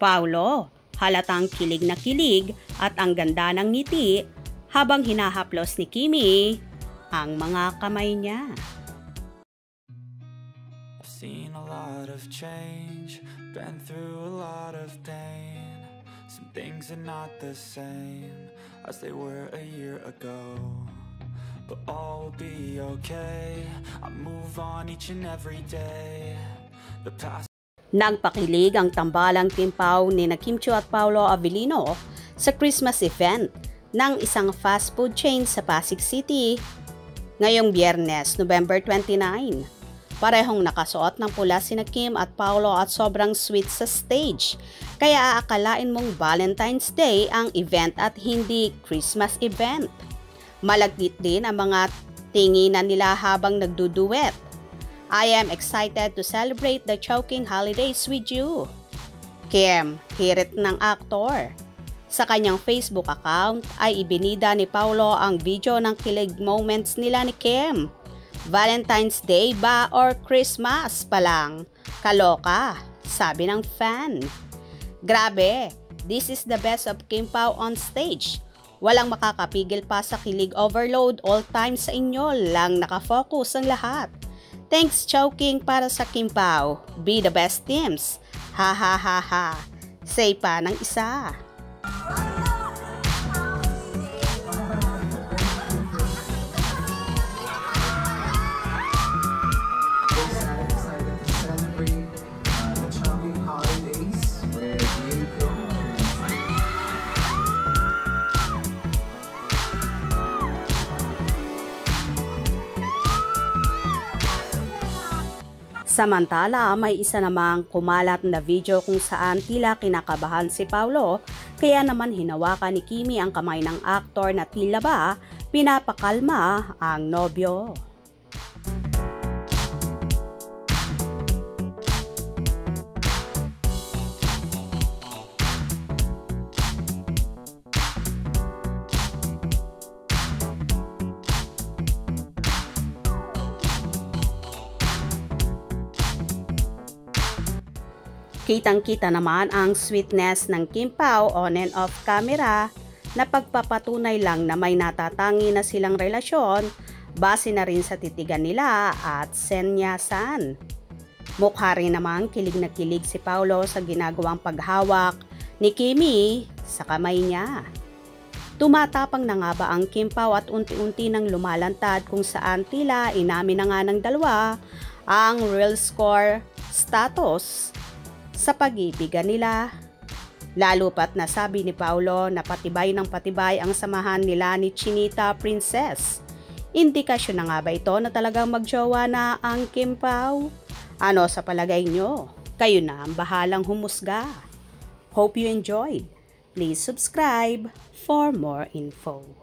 Paulo, halatang kilig na kilig at ang ganda ng ngiti habang hinahaplos ni Kimi ang mga kamay niya. I've seen a lot of change, been through a lot of pain. Some things are not the same as they were a year ago, but all will be okay. I move on each and every day. The past. Nagpakilig ang tambalang timpaw ni Kim Chiu at Paolo Avellino sa Christmas event ng isang fast food chain sa Pasig City ngayong Biyernes, November 29. Parehong nakasuot ng pula sina Kim at Paolo at sobrang sweet sa stage. Kaya aakalain mong Valentine's Day ang event at hindi Christmas event. Malagkit din ang mga tinginan nila habang nagduduet. I am excited to celebrate the Chowking holidays with you. Kim, hirit ng aktor. Sa kanyang Facebook account ay ibinida ni Paolo ang video ng kilig moments nila ni Kim. Valentine's Day ba or Christmas pa lang? Kaloka, sabi ng fan. Grabe, this is the best of Kim Pao on stage. Walang makakapigil pa sa kilig overload, all time sa inyo lang nakafocus ang lahat. Thanks Chowking para sa Kim Pao. Be the best teams. Ha ha ha ha. Say pa ng isa. Samantala, may isa namang kumalat na video kung saan tila kinakabahan si Paolo, kaya naman hinawakan ni Kimi ang kamay ng aktor na tila ba pinapakalma ang nobyo. Kitang-kita naman ang sweetness ng Kim Pao on and off camera na pagpapatunay lang na may natatangi na silang relasyon base na rin sa titigan nila at senyasan. Mukha rin namang kilig na kilig si Paolo sa ginagawang paghawak ni Kimi sa kamay niya. Tumatapang na nga ba ang Kim Pao at unti-unti nang lumalantad kung saan tila inamin na nga ng dalawa ang real score status sa pag-ibigan nila. Lalo pat nasabi ni Paolo na patibay ng patibay ang samahan nila ni Chinita Princess. Indikasyon na nga ba ito na talagang magjowa na ang Kim Pao? Ano sa palagay nyo? Kayo na ang bahalang humusga. Hope you enjoyed. Please subscribe for more info.